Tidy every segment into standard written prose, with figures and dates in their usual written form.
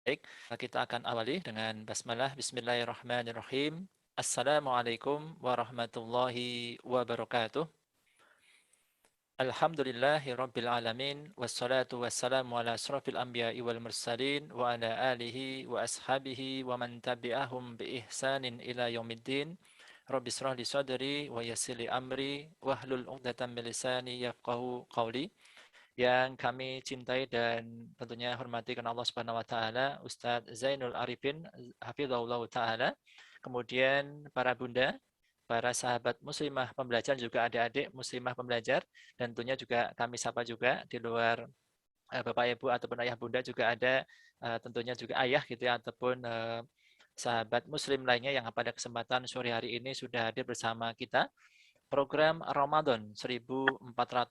Baik, kita akan awali dengan basmalah. Bismillahirrahmanirrahim. Assalamualaikum warahmatullahi wabarakatuh. Alhamdulillahi rabbil alamin. Wassalatu wassalamu ala asrafil anbiya'i wal mursalin. Wa ala alihi wa ashabihi wa man tabi'ahum bi ihsanin ila yaumiddin. Rabbi israh li sadri wa yassir li amri. Wahlul 'uqdatam min lisani yafqahu qawli. Yang kami cintai dan tentunya hormati karena Allah Subhanahu wa taala, Ustadz Zainul Arifin hafizahullah taala. Kemudian para bunda, para sahabat muslimah pembelajar, juga adik-adik muslimah pembelajar, dan tentunya juga kami sapa juga di luar Bapak Ibu ataupun ayah bunda juga ada, tentunya juga ayah gitu ya, ataupun sahabat muslim lainnya yang pada kesempatan sore hari ini sudah hadir bersama kita. Program Ramadan 1443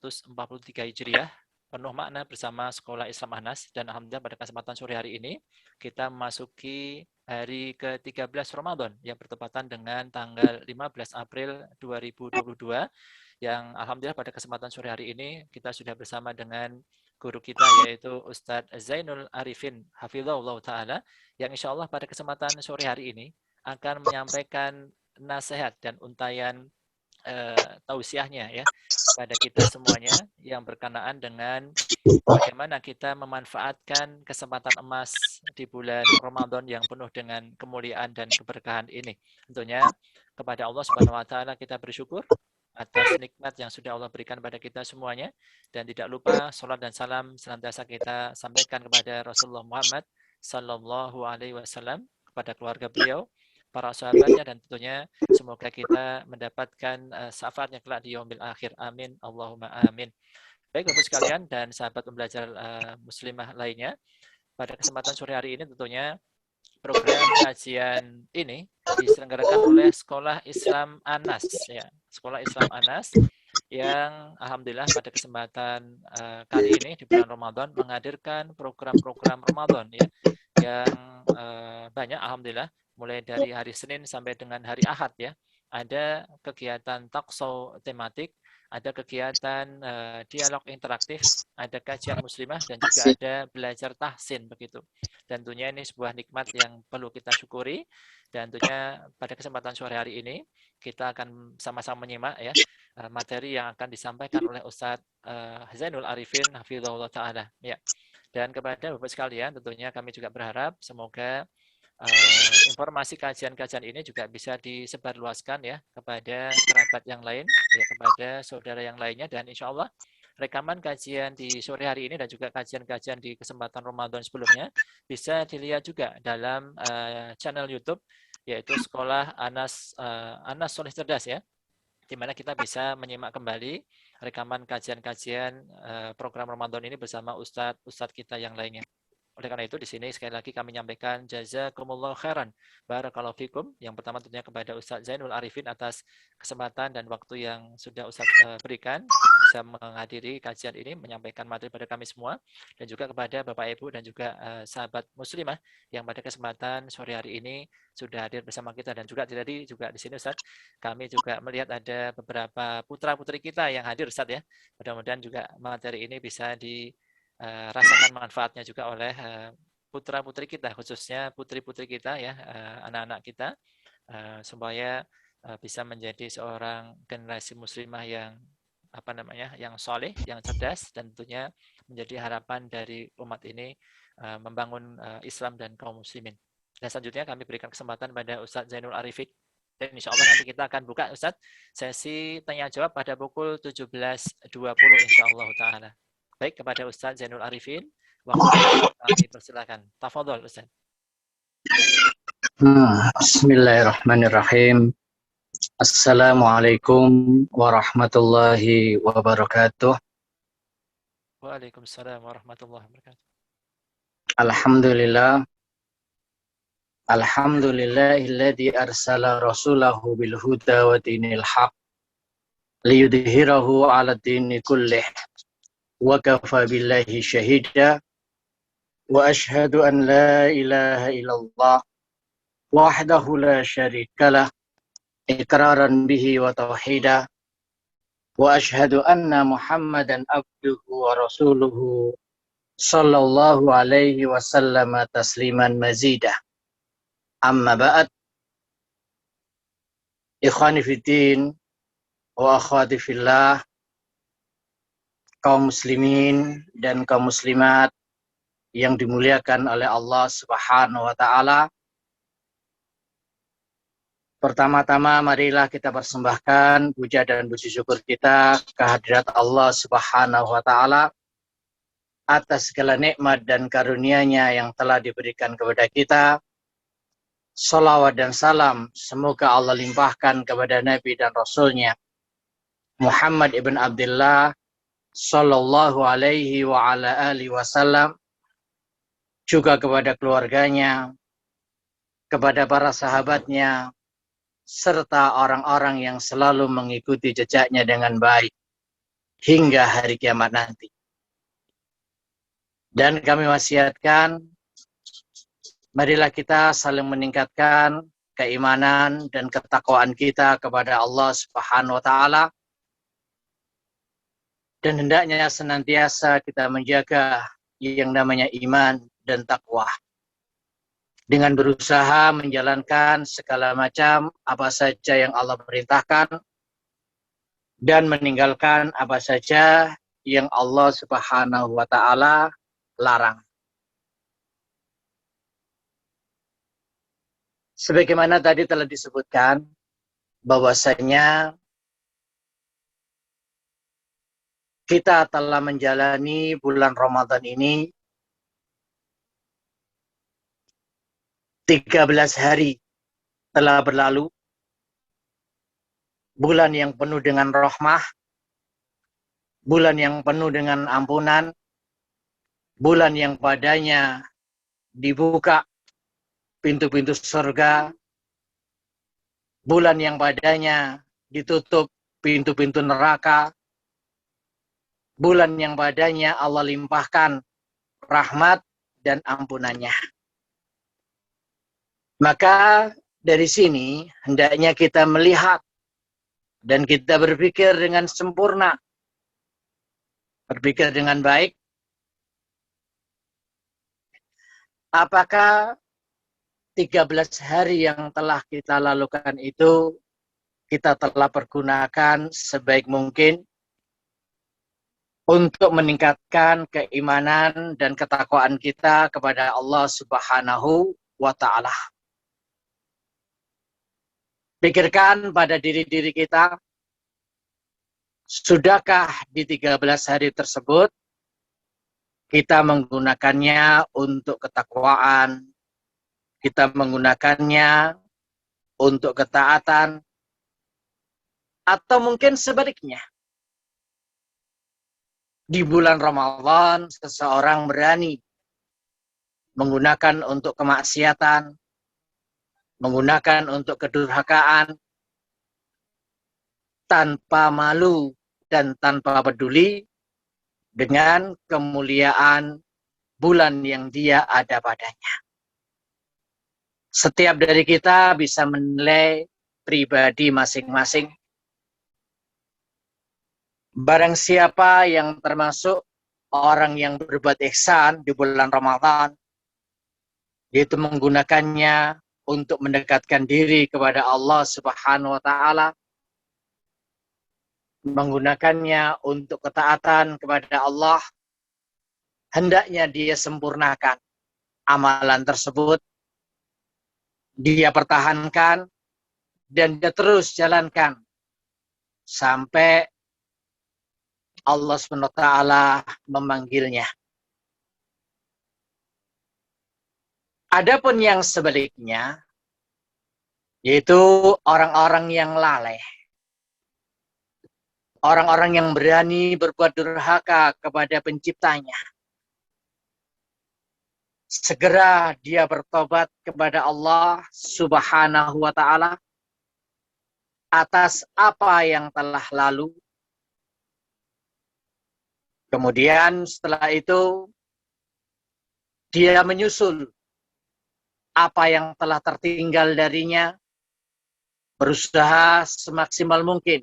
Hijriah penuh makna bersama Sekolah Islam Anas, dan alhamdulillah pada kesempatan sore hari ini kita memasuki hari ke-13 Ramadan yang bertepatan dengan tanggal 15 April 2022, yang alhamdulillah pada kesempatan sore hari ini kita sudah bersama dengan guru kita, yaitu Ustadz Zainul Arifin hafizahullah taala, yang insya Allah pada kesempatan sore hari ini akan menyampaikan nasihat dan untayan tausiahnya ya pada kita semuanya yang berkenaan dengan bagaimana kita memanfaatkan kesempatan emas di bulan Ramadan yang penuh dengan kemuliaan dan keberkahan ini. Tentunya kepada Allah Subhanahu wa taala kita bersyukur atas nikmat yang sudah Allah berikan pada kita semuanya, dan tidak lupa salat dan salam senantiasa kita sampaikan kepada Rasulullah Muhammad sallallahu alaihi wasallam, kepada keluarga beliau, para sahabatnya, dan tentunya semoga kita mendapatkan syafaatnya kelak di yaumil akhir. Amin Allahumma amin. Baik Bapak sekalian dan sahabat pembelajar muslimah lainnya, pada kesempatan sore hari ini tentunya program kajian ini diselenggarakan oleh Sekolah Islam Anas ya. Sekolah Islam Anas yang alhamdulillah pada kesempatan kali ini di bulan Ramadan menghadirkan program-program Ramadan ya yang banyak alhamdulillah, mulai dari hari Senin sampai dengan hari Ahad ya. Ada kegiatan talkshow tematik, ada kegiatan dialog interaktif, ada kajian muslimah, dan juga ada belajar tahsin begitu. Dan tentunya ini sebuah nikmat yang perlu kita syukuri, dan tentunya pada kesempatan sore hari ini kita akan sama-sama menyimak ya materi yang akan disampaikan oleh Ustadz Zainul Arifin hafizahullah taala ya. Dan kepada Bapak sekalian tentunya kami juga berharap semoga informasi kajian-kajian ini juga bisa disebarluaskan ya kepada kerabat yang lain, ya kepada saudara yang lainnya, dan insya Allah rekaman kajian di sore hari ini dan juga kajian-kajian di kesempatan Ramadan sebelumnya bisa dilihat juga dalam channel YouTube, yaitu Sekolah Anas Soleh Cerdas ya, di mana kita bisa menyimak kembali rekaman kajian-kajian program Ramadan ini bersama ustadz kita yang lainnya. Oleh karena itu di sini sekali lagi kami menyampaikan jazakumullah khairan, barakallahu fikum. Yang pertama tentunya kepada Ustadz Zainul Arifin atas kesempatan dan waktu yang sudah Ustadz berikan bisa menghadiri kajian ini, menyampaikan materi pada kami semua, dan juga kepada Bapak Ibu dan juga sahabat muslimah yang pada kesempatan sore hari ini sudah hadir bersama kita. Dan juga tadi juga di sini Ustadz, kami juga melihat ada beberapa putra-putri kita yang hadir Ustadz ya. Mudah-mudahan juga materi ini bisa rasakan manfaatnya juga oleh putra-putri kita, khususnya putri-putri kita ya, anak-anak kita, supaya bisa menjadi seorang generasi muslimah yang yang soleh, yang cerdas, dan tentunya menjadi harapan dari umat ini membangun Islam dan kaum muslimin. Dan selanjutnya kami berikan kesempatan pada Ustadz Zainul Arifin, dan insya Allah nanti kita akan buka Ustadz sesi tanya jawab pada pukul 17.20 insya Allah ta'ala. Baik, kepada Ustadz Zainul Arifin, waktu kami persilakan. Tafadhol Ustadz. Bismillahirrahmanirrahim. Assalamualaikum warahmatullahi wabarakatuh. Waalaikumsalam warahmatullahi wabarakatuh. Alhamdulillah. Alhamdulillahilladzi arsala rasulahu bil huda wa dinil haq liyudhhirahu 'ala dini kullih wa kafa billahi syahida wa ashhadu an la ilaha illallah wahdahu la syarikalah iqraran bihi wa tauhida wa ashhadu anna Muhammadan abduhu wa rasuluhu sallallahu alaihi wasallam tasliman mazidah. Amma ba'd. Ikhwani fiddin wa akhwati fillah, kaum muslimin dan kaum muslimat yang dimuliakan oleh Allah Subhanahu wa taala. Pertama-tama marilah kita persembahkan puja dan puji syukur kita kehadirat Allah Subhanahu wa taala atas segala nikmat dan karunia-Nya yang telah diberikan kepada kita. Salawat dan salam semoga Allah limpahkan kepada Nabi dan Rasul-Nya Muhammad ibn Abdullah sallallahu alaihi wa ala alihi wasallam, juga kepada keluarganya, kepada para sahabatnya, serta orang-orang yang selalu mengikuti jejaknya dengan baik hingga hari kiamat nanti. Dan kami wasiatkan, marilah kita saling meningkatkan keimanan dan ketakwaan kita kepada Allah Subhanahu wa taala, dan hendaknya senantiasa kita menjaga yang namanya iman dan takwa dengan berusaha menjalankan segala macam apa saja yang Allah perintahkan dan meninggalkan apa saja yang Allah Subhanahu wa taala larang. Sebagaimana tadi telah disebutkan bahwasanya kita telah menjalani bulan Ramadan ini 13 hari telah berlalu. Bulan yang penuh dengan rahmah, bulan yang penuh dengan ampunan, bulan yang padanya dibuka pintu-pintu surga, bulan yang padanya ditutup pintu-pintu neraka, bulan yang padanya Allah limpahkan rahmat dan ampunannya. Maka dari sini hendaknya kita melihat dan kita berpikir dengan sempurna, berpikir dengan baik, apakah 13 hari yang telah kita lalukan itu kita telah pergunakan sebaik mungkin untuk meningkatkan keimanan dan ketakwaan kita kepada Allah Subhanahu wa taala. Pikirkan pada diri-diri kita, sudahkah di 13 hari tersebut kita menggunakannya untuk ketakwaan, kita menggunakannya untuk ketaatan, atau mungkin sebaliknya. Di bulan Ramadan seseorang berani menggunakan untuk kemaksiatan, menggunakan untuk kedurhakaan, tanpa malu dan tanpa peduli dengan kemuliaan bulan yang dia ada padanya. Setiap dari kita bisa menilai pribadi masing-masing. Barang siapa yang termasuk orang yang berbuat ihsan di bulan Ramadan, yaitu menggunakannya untuk mendekatkan diri kepada Allah Subhanahu wa taala, menggunakannya untuk ketaatan kepada Allah, hendaknya dia sempurnakan amalan tersebut, dia pertahankan dan dia terus jalankan sampai Allah SWT memanggilnya. Adapun yang sebaliknya, yaitu orang-orang yang lalai, orang-orang yang berani berbuat durhaka kepada penciptanya, segera dia bertobat kepada Allah Subhanahu wa taala atas apa yang telah lalu. Kemudian setelah itu dia menyusul apa yang telah tertinggal darinya, berusaha semaksimal mungkin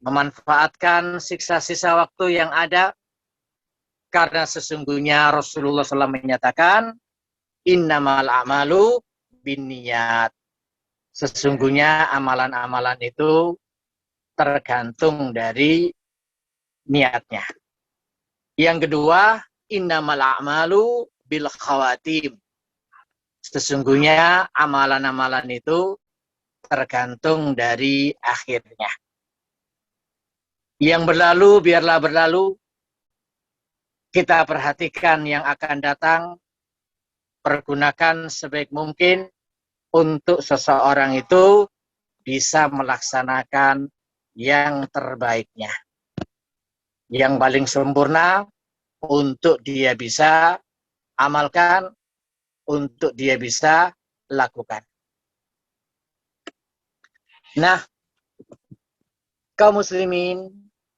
memanfaatkan sisa-sisa waktu yang ada Karena sesungguhnya Rasulullah SAW menyatakan, innamal a'malu binniyat. Sesungguhnya amalan-amalan itu tergantung dari niatnya. Yang kedua, innamal a'malu bil khawatim. Sesungguhnya amalan-amalan itu tergantung dari akhirnya. Yang berlalu biarlah berlalu. Kita perhatikan yang akan datang. Pergunakan sebaik mungkin untuk seseorang itu bisa melaksanakan yang terbaiknya. Yang paling sempurna untuk dia bisa amalkan, untuk dia bisa lakukan. Nah, kaum muslimin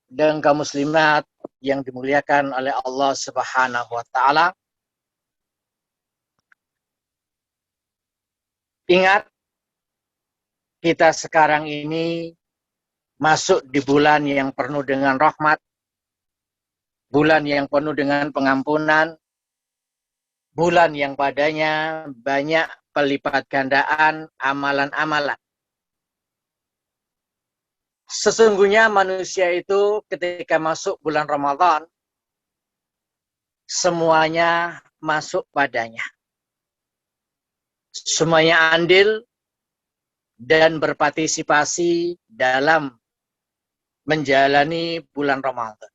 dan kaum muslimat yang dimuliakan oleh Allah Subhanahu wa taala, ingat kita sekarang ini masuk di bulan yang penuh dengan rahmat, bulan yang penuh dengan pengampunan, bulan yang padanya banyak pelipat gandaan amalan-amalan. Sesungguhnya manusia itu ketika masuk bulan Ramadan, semuanya masuk padanya. Semuanya andil dan berpartisipasi dalam menjalani bulan Ramadan.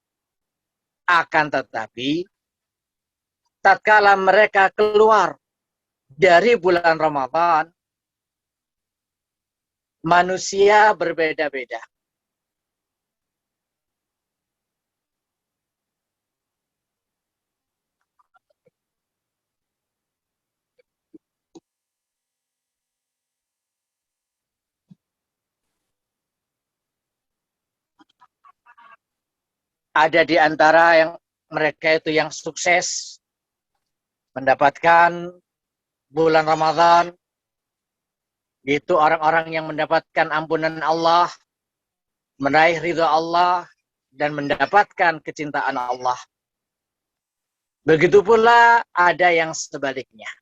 Akan tetapi, tatkala mereka keluar dari bulan Ramadan, manusia berbeda-beda. Ada di antara yang mereka itu yang sukses mendapatkan bulan Ramadan, itu orang-orang yang mendapatkan ampunan Allah, meraih ridha Allah, dan mendapatkan kecintaan Allah. Begitu pula ada yang sebaliknya.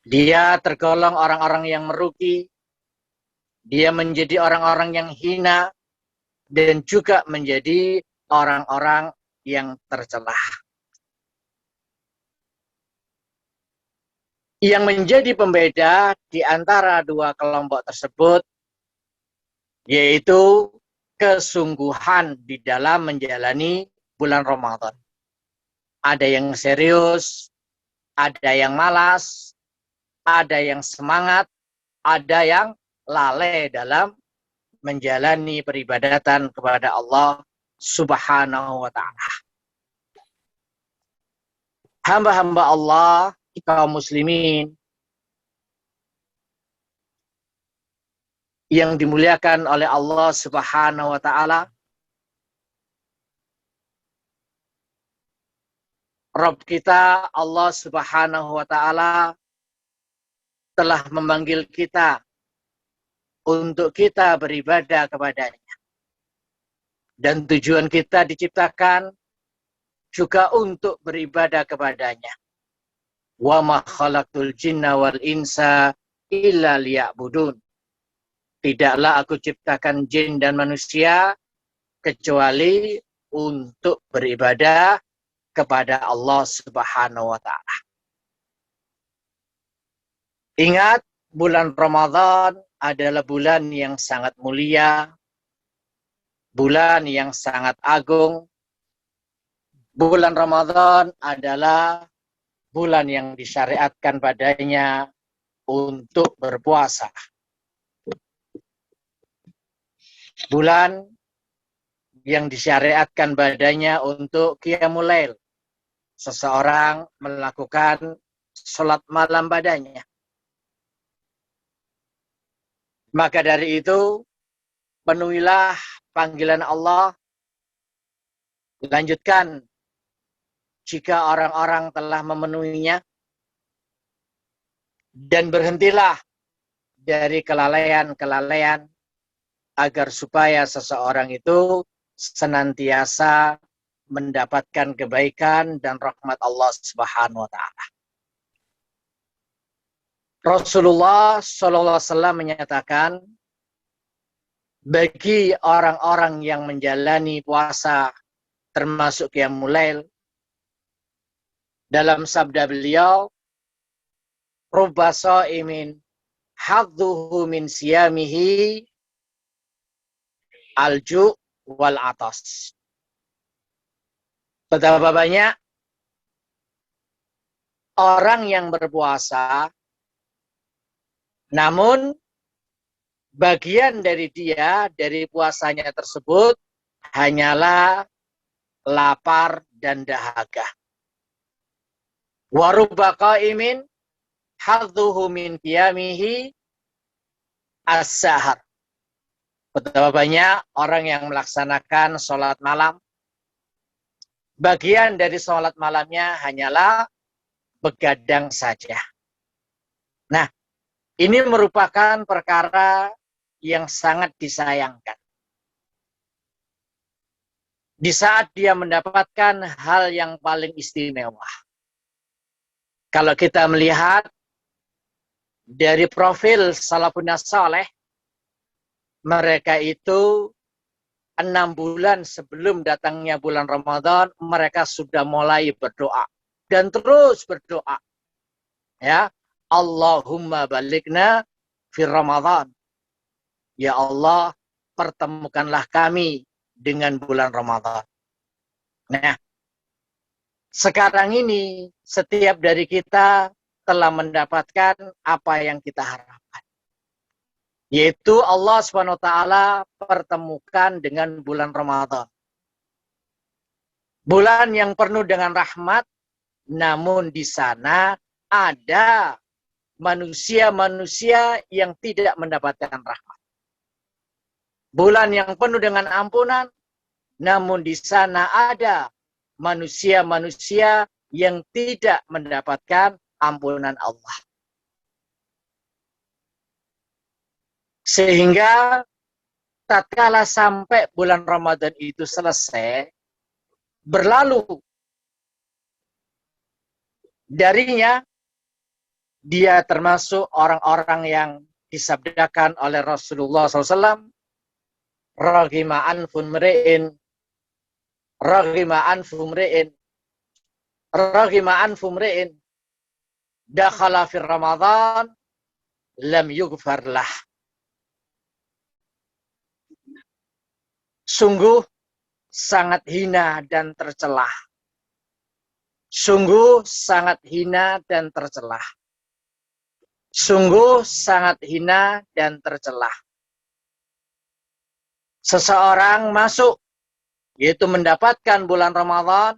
Dia tergolong orang-orang yang merugi, dia menjadi orang-orang yang hina, dan juga menjadi orang-orang yang tercelah. Yang menjadi pembeda di antara dua kelompok tersebut, yaitu kesungguhan di dalam menjalani bulan Ramadan. Ada yang serius, ada yang malas, ada yang semangat, ada yang lalai dalam menjalani peribadatan kepada Allah Subhanahu wa ta'ala. Hamba-hamba Allah, kaum muslimin yang dimuliakan oleh Allah Subhanahu wa ta'ala, Rabb kita Allah Subhanahu wa ta'ala telah memanggil kita untuk kita beribadah kepadanya. Dan tujuan kita diciptakan juga untuk beribadah kepadanya. Wa ma khalaqtul jinna wal insa illa liya'budun. Tidaklah aku ciptakan jin dan manusia kecuali untuk beribadah kepada Allah Subhanahu wa ta'ala. Ingat, bulan Ramadan adalah bulan yang sangat mulia, bulan yang sangat agung. Bulan Ramadan adalah bulan yang disyariatkan padanya untuk berpuasa. Bulan yang disyariatkan padanya untuk qiyamul lail. Seseorang melakukan sholat malam padanya. Maka dari itu, penuhilah panggilan Allah. Lanjutkan jika orang-orang telah memenuhinya. Dan berhentilah dari kelalaian-kelalaian agar supaya seseorang itu senantiasa mendapatkan kebaikan dan rahmat Allah Subhanahu wa taala. Rasulullah sallallahu alaihi wasallam menyatakan, bagi orang-orang yang menjalani puasa termasuk qiyamul lail, dalam sabda beliau, rubba shaimin hadduhu min siyamihi alju wal atas. Betapa banyak orang yang berpuasa, namun bagian dari dia, dari puasanya tersebut, hanyalah lapar dan dahaga. Wa rubba qaimin hadduhu min qiyamihi as-sahar. Betapa banyak orang yang melaksanakan sholat malam, bagian dari sholat malamnya hanyalah begadang saja. Nah, ini merupakan perkara yang sangat disayangkan. Di saat dia mendapatkan hal yang paling istimewa. Kalau kita melihat dari profil salafun saleh, mereka itu 6 bulan sebelum datangnya bulan Ramadan, mereka sudah mulai berdoa. Dan terus berdoa. Ya, Allahumma balikna fi Ramadan. Ya Allah, pertemukanlah kami dengan bulan Ramadan. Nah, sekarang ini setiap dari kita telah mendapatkan apa yang kita harapkan. Yaitu Allah SWT pertemukan dengan bulan Ramadan. Bulan yang penuh dengan rahmat, namun di sana ada manusia-manusia yang tidak mendapatkan rahmat. Bulan yang penuh dengan ampunan, namun di sana ada manusia-manusia yang tidak mendapatkan ampunan Allah. Sehingga tatkala sampai bulan Ramadan itu selesai, berlalu darinya, dia termasuk orang-orang yang disabdakan oleh Rasulullah SAW, Raghima anfun mri'in, Raghima anfu mri'in, Raghima anfu mri'in, dakhala fi Ramadan, lam yughfar lah. Sungguh sangat hina dan tercelah. Sungguh sangat hina dan tercelah. Sungguh sangat hina dan tercelah. Seseorang masuk, yaitu mendapatkan bulan Ramadan,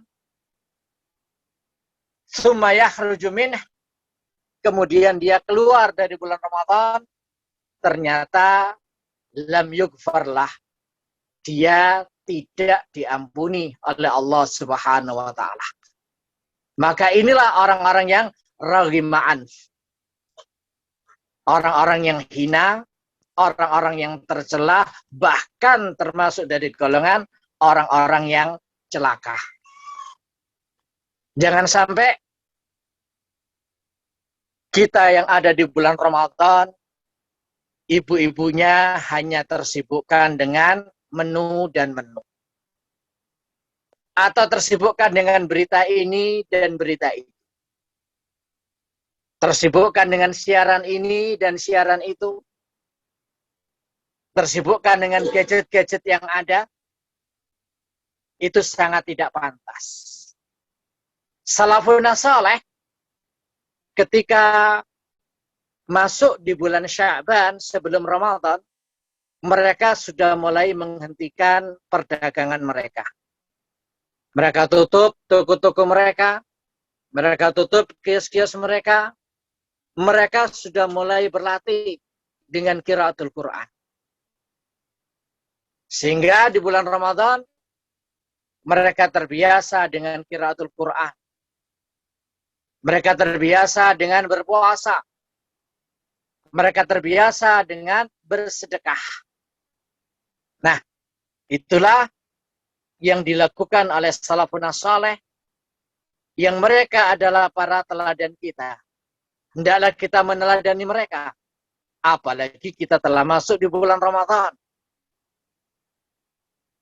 summa yakhruju minhu, kemudian dia keluar dari bulan Ramadan, ternyata lam yughfarlah, dia tidak diampuni oleh Allah Subhanahu wa taala. Maka inilah orang-orang yang raghima'an. Orang-orang yang hina, orang-orang yang tercela, bahkan termasuk dari golongan orang-orang yang celaka. Jangan sampai kita yang ada di bulan Ramadan, ibu-ibunya hanya tersibukkan dengan menu dan menu. Atau tersibukkan dengan berita ini dan berita itu. Tersibukkan dengan siaran ini dan siaran itu. Tersibukkan dengan gadget-gadget yang ada. Itu sangat tidak pantas. Salafun saleh ketika masuk di bulan Sya'ban sebelum Ramadan, mereka sudah mulai menghentikan perdagangan mereka. Mereka tutup toko-toko mereka, mereka tutup kios-kios mereka, mereka sudah mulai berlatih dengan qiraatul Quran. Sehingga di bulan Ramadan, mereka terbiasa dengan qiraatul Quran. Mereka terbiasa dengan berpuasa. Mereka terbiasa dengan bersedekah. Nah, itulah yang dilakukan oleh salafun saleh, yang mereka adalah para teladan kita. Hendaklah kita meneladani mereka. Apalagi kita telah masuk di bulan Ramadan.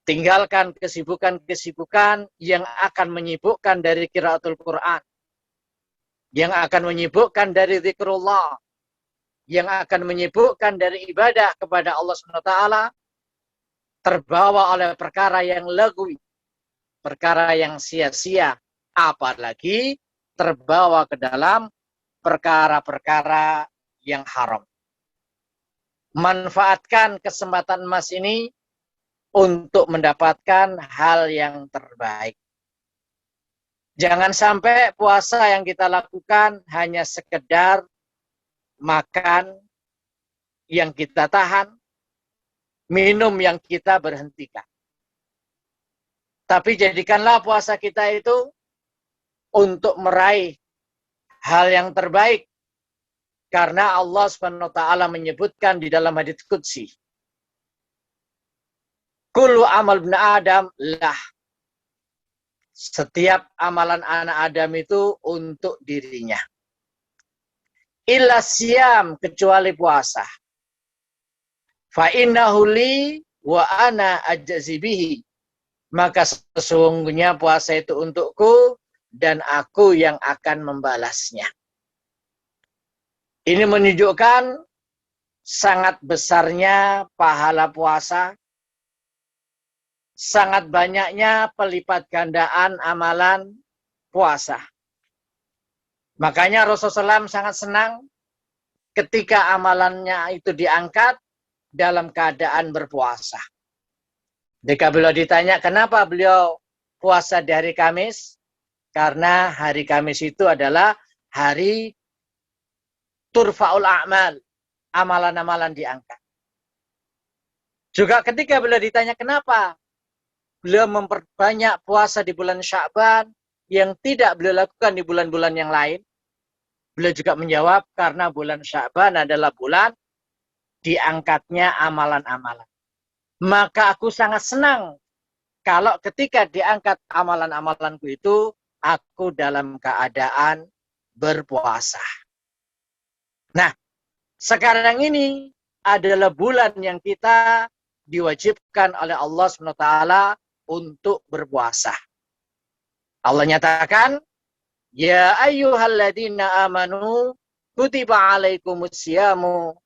Tinggalkan kesibukan-kesibukan yang akan menyibukkan dari qiraatul Quran, yang akan menyibukkan dari zikrullah, yang akan menyibukkan dari ibadah kepada Allah SWT, terbawa oleh perkara yang lagwi, perkara yang sia-sia, apalagi terbawa ke dalam perkara-perkara yang haram. Manfaatkan kesempatan emas ini untuk mendapatkan hal yang terbaik. Jangan sampai puasa yang kita lakukan hanya sekedar makan yang kita tahan, minum yang kita berhentikan. Tapi jadikanlah puasa kita itu untuk meraih hal yang terbaik. Karena Allah SWT menyebutkan di dalam hadits qudsi, kullu amal ibn Adam lah. Setiap amalan anak Adam itu untuk dirinya. Illa siyam, kecuali puasa. Fa innahu li wa ana ajzi bihi. Maka sesungguhnya puasa itu untukku dan aku yang akan membalasnya. Ini menunjukkan sangat besarnya pahala puasa, sangat banyaknya pelipat gandaan amalan puasa. Makanya Rasulullah SAW sangat senang ketika amalannya itu diangkat dalam keadaan berpuasa. Jika beliau ditanya kenapa beliau puasa di hari Kamis, karena hari Kamis itu adalah hari turfa'ul a'mal, amalan-amalan diangkat. Juga ketika beliau ditanya kenapa beliau memperbanyak puasa di bulan Sya'ban yang tidak beliau lakukan di bulan-bulan yang lain, beliau juga menjawab karena bulan Sya'ban adalah bulan diangkatnya amalan-amalan. Maka aku sangat senang kalau ketika diangkat amalan-amalanku itu, aku dalam keadaan berpuasa. Nah, sekarang ini adalah bulan yang kita diwajibkan oleh Allah SWT untuk berpuasa. Allah nyatakan, ya ayyuhalladzina amanu kutiba alaikumusyamu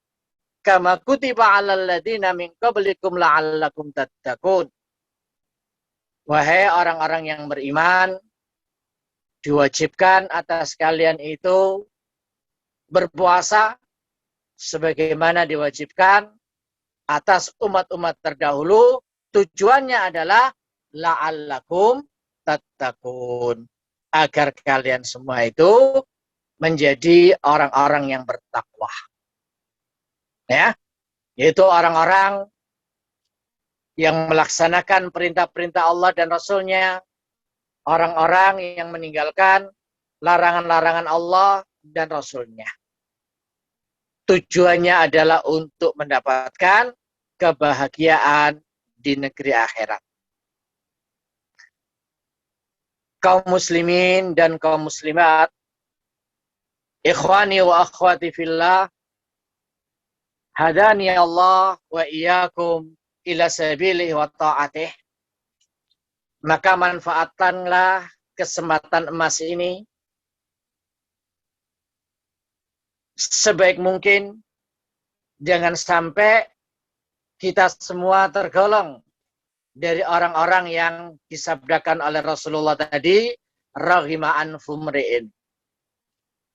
kama kutiba alal ladzina min qablikum la'allakum tattaqun. Wahai orang-orang yang beriman, diwajibkan atas kalian itu berpuasa sebagaimana diwajibkan atas umat-umat terdahulu. Tujuannya adalah la'allakum tattaqun, agar kalian semua itu menjadi orang-orang yang bertakwa. Ya, yaitu orang-orang yang melaksanakan perintah-perintah Allah dan Rasul-Nya, orang-orang yang meninggalkan larangan-larangan Allah dan Rasul-Nya. Tujuannya adalah untuk mendapatkan kebahagiaan di negeri akhirat. Kaum muslimin dan kaum muslimat, ikhwani wa akhwati fillah, hadani Allah wa iyyakum ila sabilihi wa ta'atih. Maka manfaatkanlah kesempatan emas ini sebaik mungkin. Jangan sampai kita semua tergolong dari orang-orang yang disabdakan oleh Rasulullah tadi, raghima anfu mri'in.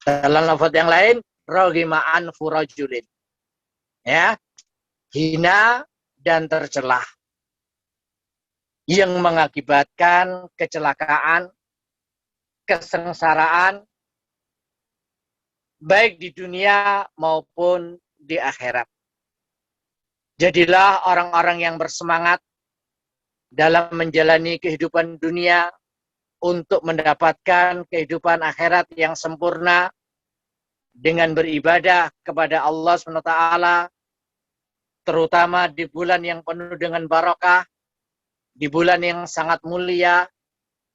Dalam lafaz yang lain, raghima anfu rajulin. Ya, hina dan tercelah, yang mengakibatkan kecelakaan, kesengsaraan, baik di dunia maupun di akhirat. Jadilah orang-orang yang bersemangat dalam menjalani kehidupan dunia untuk mendapatkan kehidupan akhirat yang sempurna dengan beribadah kepada Allah SWT, terutama di bulan yang penuh dengan barakah, di bulan yang sangat mulia,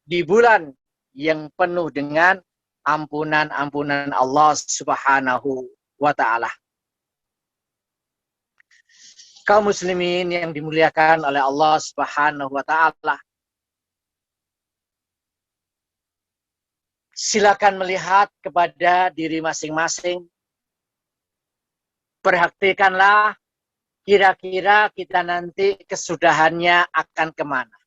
di bulan yang penuh dengan ampunan-ampunan Allah Subhanahu wa Ta'ala. Kaum muslimin yang dimuliakan oleh Allah Subhanahu wa Ta'ala, silakan melihat kepada diri masing-masing. Perhatikanlah kira-kira kita nanti kesudahannya akan kemana.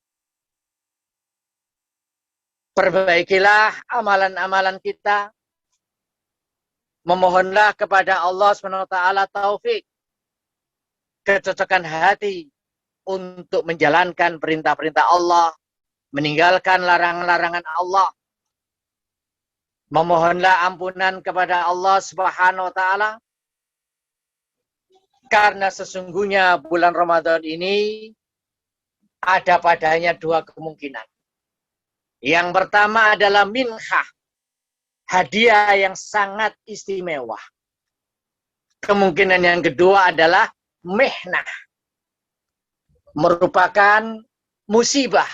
Perbaikilah amalan-amalan kita. Memohonlah kepada Allah SWT taufik, kecocokan hati untuk menjalankan perintah-perintah Allah, meninggalkan larangan-larangan Allah. Memohonlah ampunan kepada Allah Subhanahu wa Ta'ala, karena sesungguhnya bulan Ramadan ini ada padanya dua kemungkinan. Yang pertama adalah minhah, hadiah yang sangat istimewa. Kemungkinan yang kedua adalah mihnah, merupakan musibah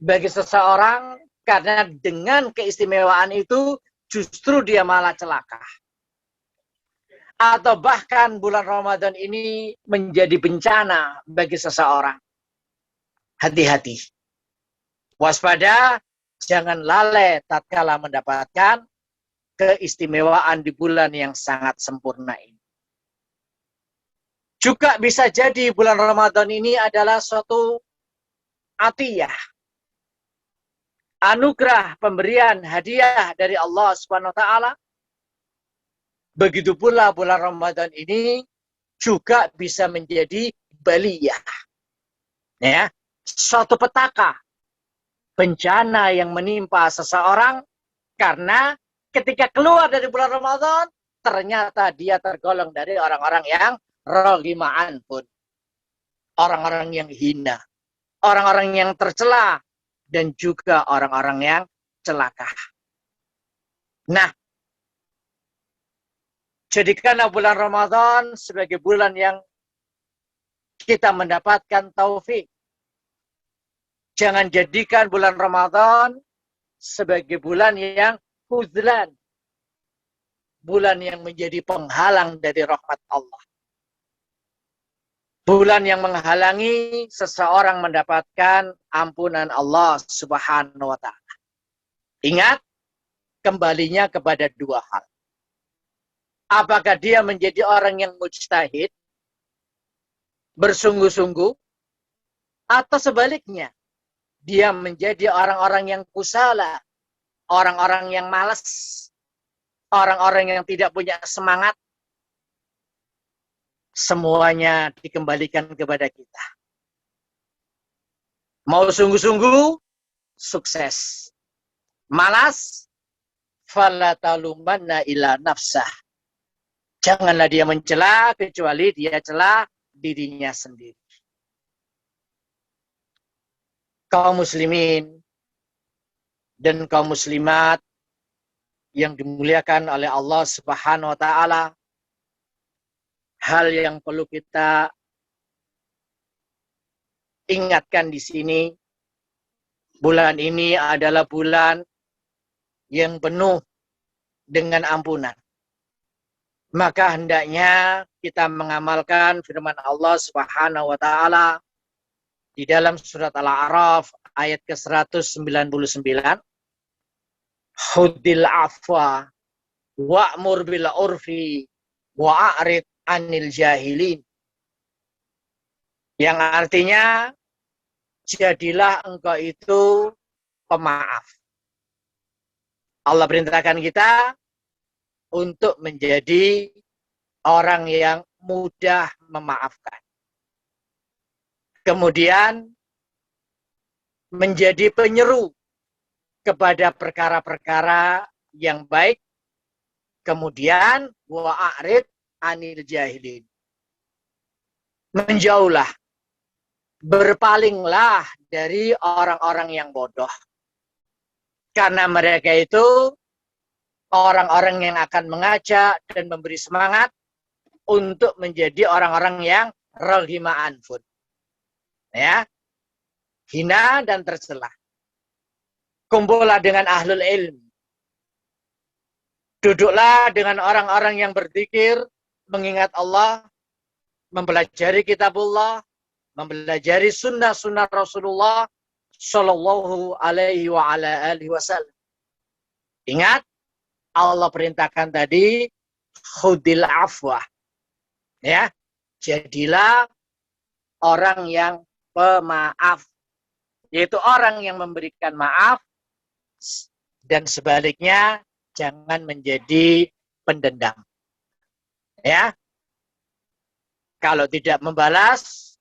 bagi seseorang, karena dengan keistimewaan itu justru dia malah celaka. Atau bahkan bulan Ramadan ini menjadi bencana bagi seseorang. Hati-hati. Waspada, jangan lalai tatkala mendapatkan keistimewaan di bulan yang sangat sempurna ini. Juga bisa jadi bulan Ramadan ini adalah suatu atiyah, anugerah, pemberian, hadiah dari Allah Subhanahu wa Ta'ala. Begitu pula bulan Ramadan ini juga bisa menjadi baliyah, ya, suatu petaka, bencana yang menimpa seseorang karena ketika keluar dari bulan Ramadan ternyata dia tergolong dari orang-orang yang raghima anfun, orang-orang yang hina, orang-orang yang tercela, dan juga orang-orang yang celaka. Nah, jadikanlah bulan Ramadan sebagai bulan yang kita mendapatkan taufik. Jangan jadikan bulan Ramadan sebagai bulan yang huzlan, bulan yang menjadi penghalang dari rahmat Allah. Bulan yang menghalangi seseorang mendapatkan ampunan Allah Subhanahu wa Ta'ala. Ingat, kembalinya kepada dua hal. Apakah dia menjadi orang yang mujtahid, bersungguh-sungguh, atau sebaliknya, dia menjadi orang-orang yang kusala, orang-orang yang malas, orang-orang yang tidak punya semangat. Semuanya dikembalikan kepada kita. Mau sungguh-sungguh, sukses. Malas, fala talumanna ila nafsah. Janganlah dia mencela kecuali dia cela dirinya sendiri. Kaum muslimin dan kaum muslimat yang dimuliakan oleh Allah Subhanahu wa Ta'ala, hal yang perlu kita ingatkan di sini, bulan ini adalah bulan yang penuh dengan ampunan. Maka hendaknya kita mengamalkan firman Allah Subhanahu wa Ta'ala di dalam surat Al-A'raf ayat ke-199. Hudil afwa wa'mur bil urfi wa'arid anil jahilin. Yang artinya, jadilah engkau itu pemaaf. Allah perintahkan kita untuk menjadi orang yang mudah memaafkan. Kemudian menjadi penyeru kepada perkara-perkara yang baik. Kemudian wa'arid anil jahilin. Menjauhlah, berpalinglah dari orang-orang yang bodoh. Karena mereka itu orang-orang yang akan mengajak dan memberi semangat untuk menjadi orang-orang yang raghima anfun. Ya. hina dan tercela. Kumpullah dengan ahlul ilmi. Duduklah dengan orang-orang yang berzikir, mengingat Allah, mempelajari kitabullah, mempelajari sunnah-sunnah Rasulullah Shallallahu alaihi wa ala alihi wasallam. Ingat, Allah perintahkan tadi, khudil afwa. Ya, jadilah orang yang pemaaf. Yaitu orang yang memberikan maaf, dan sebaliknya, jangan menjadi pendendam. Ya, kalau tidak membalas,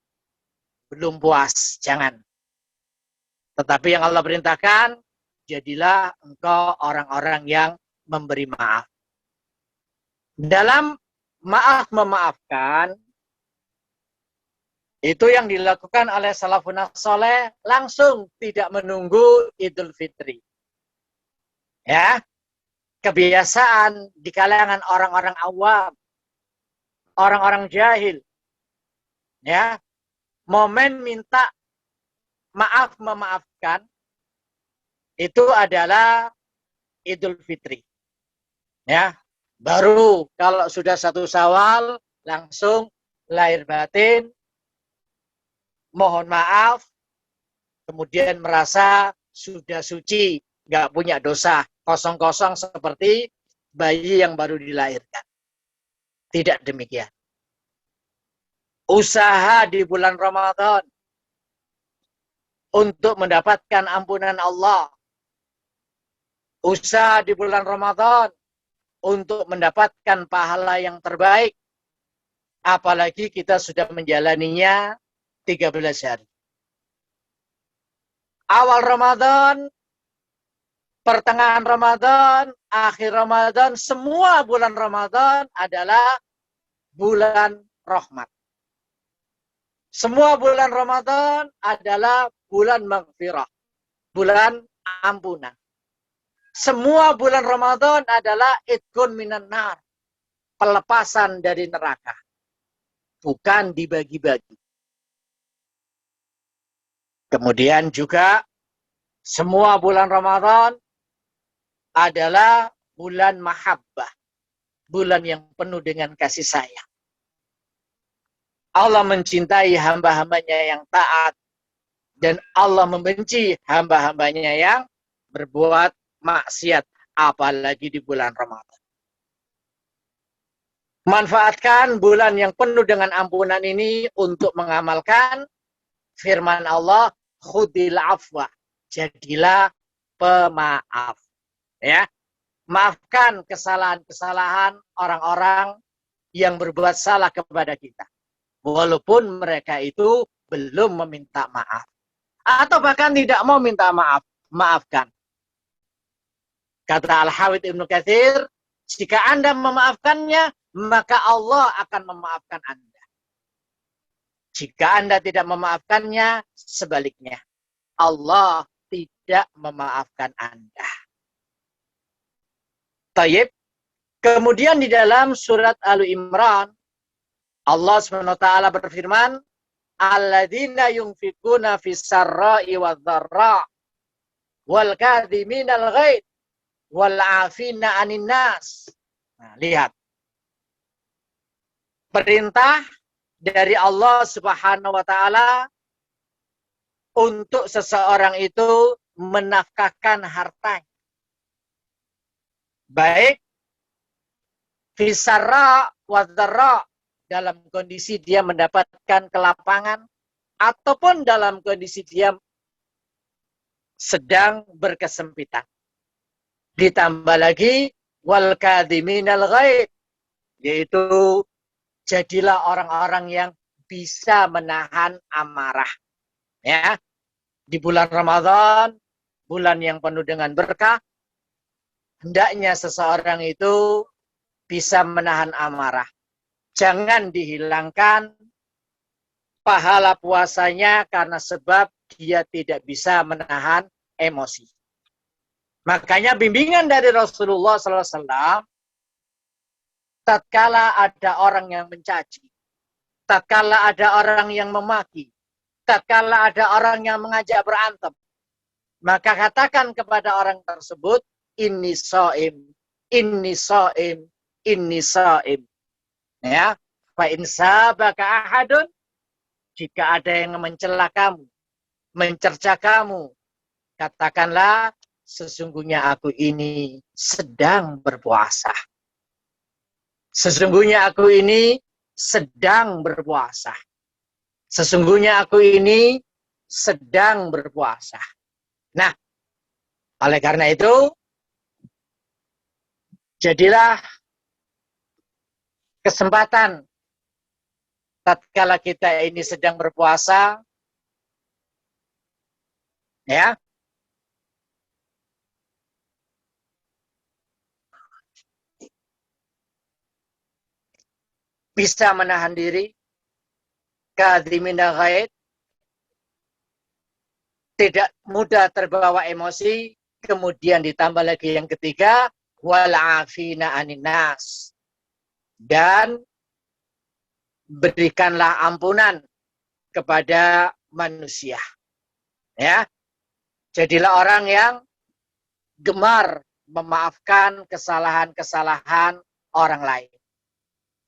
belum puas, jangan. Tetapi yang Allah perintahkan, jadilah engkau orang-orang yang memberi maaf. Dalam maaf memaafkan, itu yang dilakukan oleh salafun saleh langsung, tidak menunggu Idul Fitri. Ya, kebiasaan di kalangan orang-orang awam, orang-orang jahil, ya, momen minta maaf memaafkan itu adalah Idul Fitri. Ya, baru kalau sudah 1 Syawal langsung lahir batin, mohon maaf, kemudian merasa sudah suci, nggak punya dosa, kosong-kosong seperti bayi yang baru dilahirkan. Tidak demikian. Usaha di bulan Ramadan untuk mendapatkan ampunan Allah. Usaha di bulan Ramadan untuk mendapatkan pahala yang terbaik. Apalagi kita sudah menjalaninya 13 hari. Awal Ramadan, pertengahan Ramadan, akhir Ramadan, semua bulan Ramadan adalah bulan rahmat. Semua bulan Ramadan adalah bulan maghfirah, bulan ampunan. Semua bulan Ramadan adalah itqun minan nar, pelepasan dari neraka. Bukan dibagi-bagi. Kemudian juga semua bulan Ramadan adalah bulan mahabbah, bulan yang penuh dengan kasih sayang. Allah mencintai hamba-hambanya yang taat, dan Allah membenci hamba-hambanya yang berbuat maksiat, apalagi di bulan Ramadan. Manfaatkan bulan yang penuh dengan ampunan ini untuk mengamalkan firman Allah, khudil afwa, jadilah pemaaf. Ya, maafkan kesalahan-kesalahan orang-orang yang berbuat salah kepada kita, walaupun mereka itu belum meminta maaf atau bahkan tidak mau minta maaf, maafkan. Kata Al-Hafidz Ibnu Katsir, jika Anda memaafkannya, maka Allah akan memaafkan Anda. Jika Anda tidak memaafkannya, sebaliknya, Allah tidak memaafkan Anda. Tayyib. Kemudian di dalam surat Al-Imran, Allah SWT berfirman, alladzina yunfikuna fis sarra'i wadh-dharra wal kadhiminal ghaidh wal 'afina 'anil nas. Nah, lihat. Perintah dari Allah Subhanahu wa taala untuk seseorang itu menafkahkan hartanya. Baik fis sarra wadh-dharra, dalam kondisi dia mendapatkan kelapangan, ataupun dalam kondisi dia sedang berkesempitan. Ditambah lagi, wal kadhiminal ghaidh, yaitu jadilah orang-orang yang bisa menahan amarah. Ya, di bulan Ramadan, bulan yang penuh dengan berkah, hendaknya seseorang itu bisa menahan amarah. Jangan dihilangkan pahala puasanya karena sebab dia tidak bisa menahan emosi. Makanya bimbingan dari Rasulullah SAW, tatkala ada orang yang mencaci, tatkala ada orang yang memaki, tatkala ada orang yang mengajak berantem, maka katakan kepada orang tersebut, inni shaim, inni shaim, inni shaim. Ya, fa in sabaka ahadun, jika ada yang mencela kamu, mencerca kamu, katakanlah sesungguhnya aku ini sedang berpuasa. Sesungguhnya aku ini sedang berpuasa. Sesungguhnya aku ini sedang berpuasa. Nah, oleh karena itu, jadilah kesempatan tatkala kita ini sedang berpuasa, ya, bisa menahan diri, kadhimina ghaid, tidak mudah terbawa emosi, kemudian ditambah lagi yang ketiga, wal afina anin nas, dan berikanlah ampunan kepada manusia. Ya, jadilah orang yang gemar memaafkan kesalahan-kesalahan orang lain.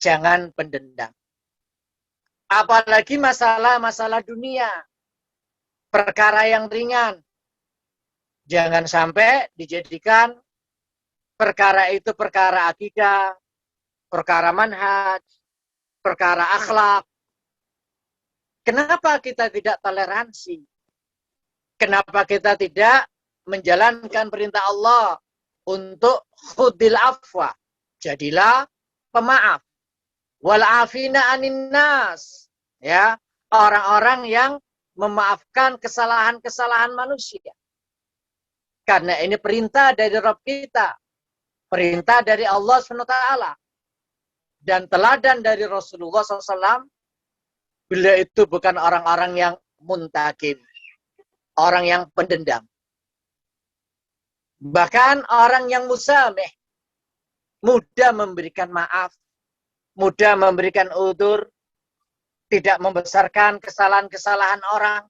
Jangan pendendam. Apalagi masalah-masalah dunia, perkara yang ringan. Jangan sampai dijadikan perkara itu perkara akidah, perkara manhaj, perkara akhlak. Kenapa kita tidak toleransi? Kenapa kita tidak menjalankan perintah Allah untuk khudil afwa? Jadilah pemaaf. Wal afina anin nas. Ya, orang-orang yang memaafkan kesalahan-kesalahan manusia. Karena ini perintah dari Rabb kita. Perintah dari Allah SWT. Dan teladan dari Rasulullah SAW. Beliau itu bukan orang-orang yang muntakim. Orang yang pendendam. Bahkan orang yang musameh. Mudah memberikan maaf. Mudah memberikan udzur. Tidak membesarkan kesalahan-kesalahan orang.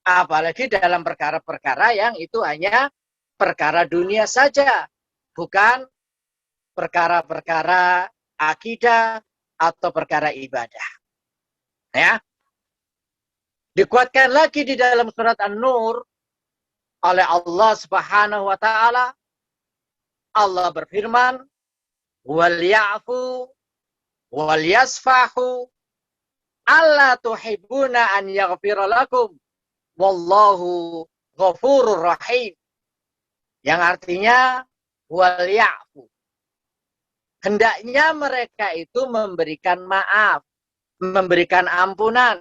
Apalagi dalam perkara-perkara yang itu hanya perkara dunia saja. Bukan perkara-perkara akidah atau perkara ibadah. Ya. Dikuatkan lagi di dalam surat An-Nur oleh Allah Subhanahu wa taala. Allah berfirman, "Wal ya'fu wal yasfahu alla tuhibbuna an yaghfira lakum wallahu ghafurur rahim." Yang artinya wal ya'fu. Hendaknya mereka itu memberikan maaf, memberikan ampunan.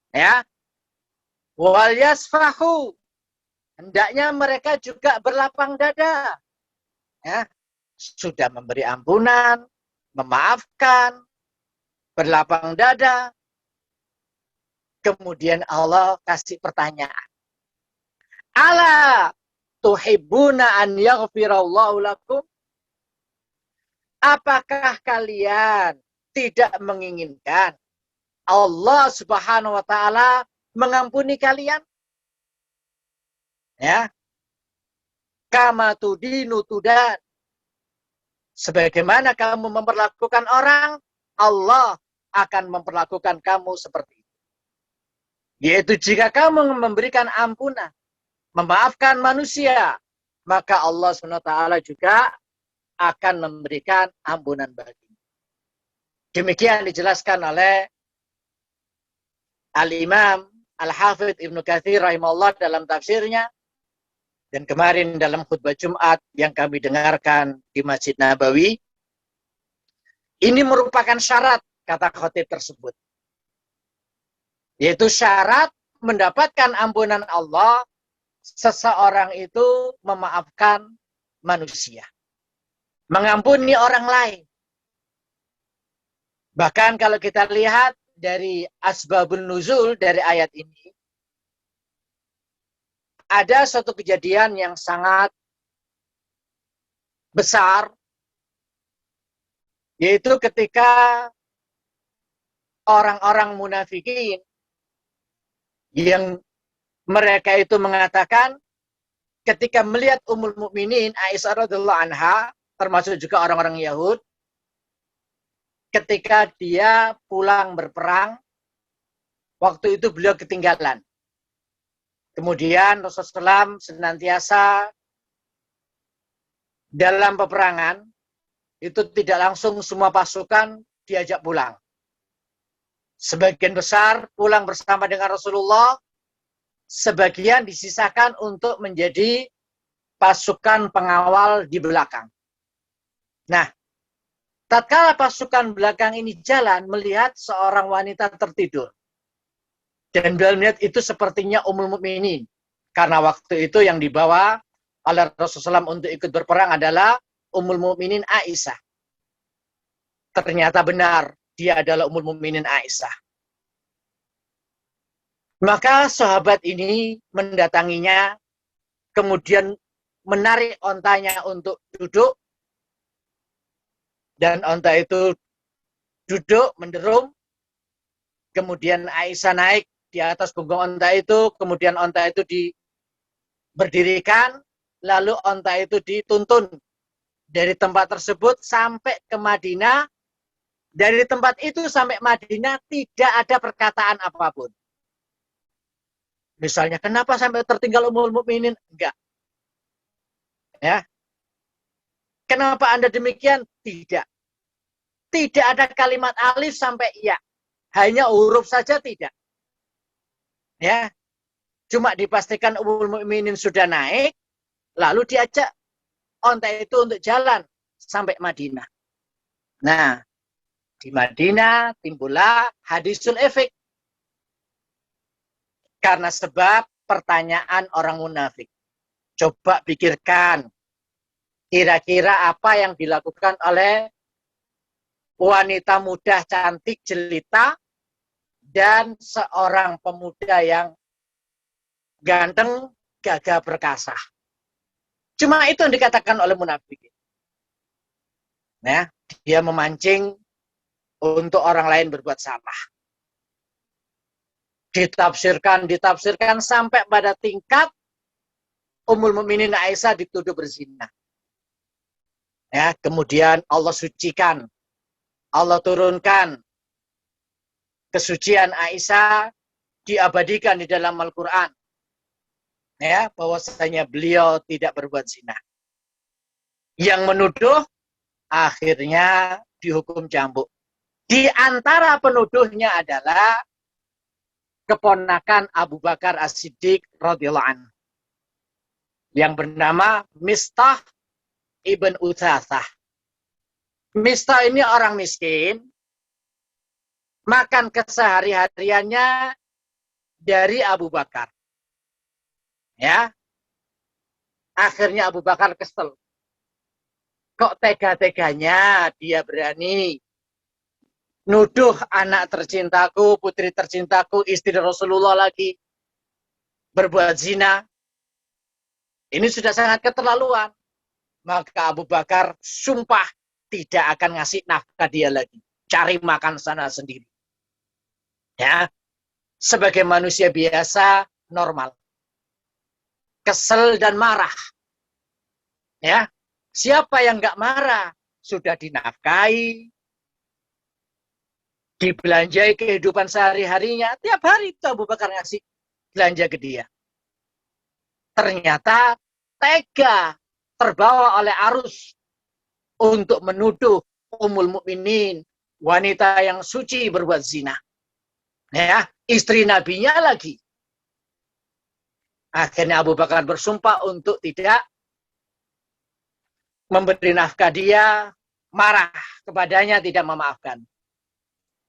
Ya. Wal yasfahu. Hendaknya mereka juga berlapang dada. Ya. Sudah memberi ampunan, memaafkan, berlapang dada. Kemudian Allah kasih pertanyaan. Ala tuhibbuna an yaghfirallahu lakum? Apakah kalian tidak menginginkan Allah Subhanahu wa taala mengampuni kalian? Ya. Kama tudinu tudan. Sebagaimana kamu memperlakukan orang, Allah akan memperlakukan kamu seperti itu. Yaitu jika kamu memberikan ampunan, memaafkan manusia, maka Allah SWT juga akan memberikan ampunan bagimu. Demikian dijelaskan oleh Al-Imam Al-Hafidh Ibnu Katsir rahimahullah dalam tafsirnya. Dan kemarin dalam khutbah Jumat yang kami dengarkan di Masjid Nabawi, ini merupakan syarat, kata khotib tersebut. Yaitu syarat mendapatkan ampunan Allah, seseorang itu memaafkan manusia. Mengampuni orang lain. Bahkan kalau kita lihat dari asbabun nuzul dari ayat ini, ada suatu kejadian yang sangat besar, yaitu ketika orang-orang munafikin yang mereka itu mengatakan ketika melihat Ummul Mukminin Aisyah radhiyallahu anha, termasuk juga orang-orang Yahud, ketika dia pulang berperang, waktu itu beliau ketinggalan. Kemudian Rasulullah SAW senantiasa dalam peperangan, itu tidak langsung semua pasukan diajak pulang. Sebagian besar pulang bersama dengan Rasulullah, sebagian disisakan untuk menjadi pasukan pengawal di belakang. Nah, tatkala pasukan belakang ini jalan, melihat seorang wanita tertidur. Dan beliau melihat itu sepertinya Ummul Mukminin. Karena waktu itu yang dibawa oleh Rasulullah SAW untuk ikut berperang adalah Ummul Mukminin Aisyah. Ternyata benar, dia adalah Ummul Mukminin Aisyah. Maka sahabat ini mendatanginya, kemudian menarik ontanya untuk duduk, dan onta itu duduk, menderum, kemudian Aisyah naik di atas punggung onta itu, kemudian onta itu berdirikan, lalu onta itu dituntun dari tempat tersebut sampai ke Madinah. Dari tempat itu sampai Madinah tidak ada perkataan apapun. Misalnya, kenapa sampai tertinggal Ummul Mukminin? Enggak. Ya. Kenapa Anda demikian? Tidak. Tidak ada kalimat alif sampai ya. Hanya huruf saja tidak. Ya. Cuma dipastikan Ummul Mukminin sudah naik, lalu diajak onta itu untuk jalan sampai Madinah. Nah, di Madinah timbullah hadisul efek. Karena sebab pertanyaan orang munafik. Coba pikirkan, kira-kira apa yang dilakukan oleh wanita muda cantik jelita dan seorang pemuda yang ganteng gagah perkasa. Cuma itu yang dikatakan oleh munafik. Ya, dia memancing untuk orang lain berbuat salah. Ditafsirkan sampai pada tingkat Ummul Mukminin Aisyah dituduh berzina. Ya, kemudian Allah sucikan, Allah turunkan kesucian Aisyah, diabadikan di dalam Al-Quran. Ya, bahwasanya beliau tidak berbuat zina. Yang menuduh akhirnya dihukum cambuk. Di antara penuduhnya adalah keponakan Abu Bakar As-Siddiq radhiyallahu anhu yang bernama Mistah ibn Utsatsah. Mistah ini orang miskin, makan kesehari-hariannya dari Abu Bakar. Ya, akhirnya Abu Bakar kesel. Kok tega-teganya dia berani nuduh anak tercintaku, putri tercintaku, istri Rasulullah lagi berbuat zina. Ini sudah sangat keterlaluan. Maka Abu Bakar sumpah tidak akan ngasih nafkah dia lagi. Cari makan sana sendiri. Ya, sebagai manusia biasa, normal. Kesel dan marah. Ya, siapa yang nggak marah? Sudah dinafkahi, dibelanjai kehidupan sehari-harinya. Tiap hari itu Abu Bakar ngasih belanja ke dia. Ternyata tega, terbawa oleh arus untuk menuduh Ummul Mukminin, wanita yang suci berbuat zina. Ya, istri nabinya lagi. Akhirnya Abu Bakar bersumpah untuk tidak memberi nafkah dia, marah kepadanya, tidak memaafkan.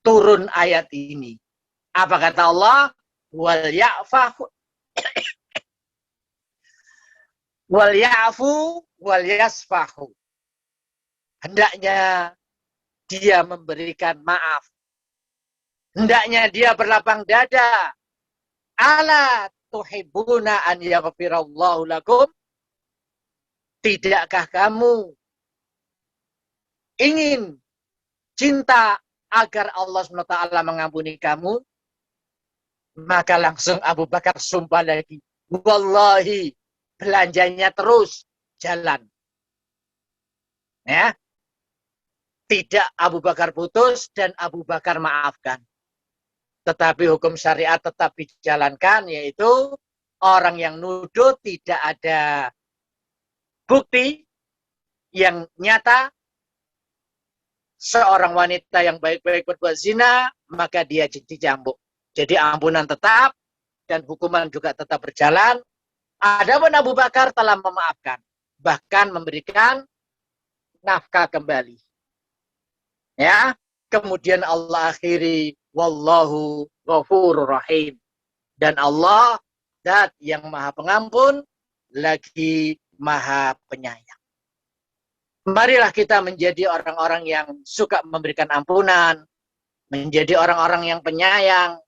Turun ayat ini. Apa kata Allah? Wal ya'fu wal yasfahu. Hendaknya dia memberikan maaf. Hendaknya dia berlapang dada. Ala tuhibbuna an yaghfirallahu lakum? Tidakkah kamu ingin cinta agar Allah SWT mengampuni kamu? Maka langsung Abu Bakar sumpah lagi. Wallahi, belanjanya terus jalan. Ya, tidak Abu Bakar putus dan Abu Bakar maafkan. Tetapi hukum syariat tetap dijalankan, yaitu orang yang nuduh tidak ada bukti yang nyata seorang wanita yang baik-baik berbuat zina, maka dia dicambuk. Jadi ampunan tetap dan hukuman juga tetap berjalan. Adapun Abu Bakar telah memaafkan, bahkan memberikan nafkah kembali. Ya, kemudian Allah akhiri wallahu ghafurur rahim. Dan Allah zat yang maha pengampun lagi maha penyayang. Marilah kita menjadi orang-orang yang suka memberikan ampunan, menjadi orang-orang yang penyayang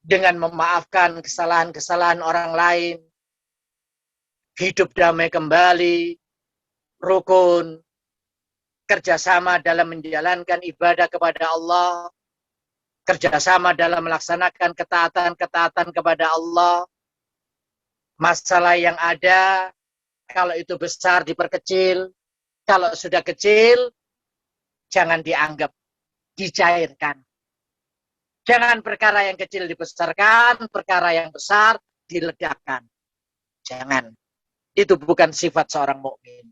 dengan memaafkan kesalahan-kesalahan orang lain, hidup damai kembali, rukun, kerjasama dalam menjalankan ibadah kepada Allah, kerjasama dalam melaksanakan ketaatan-ketaatan kepada Allah. Masalah yang ada, kalau itu besar diperkecil, kalau sudah kecil, jangan dianggap, dicairkan. Jangan perkara yang kecil dibesarkan, perkara yang besar diledakkan. Jangan. Itu bukan sifat seorang mukmin.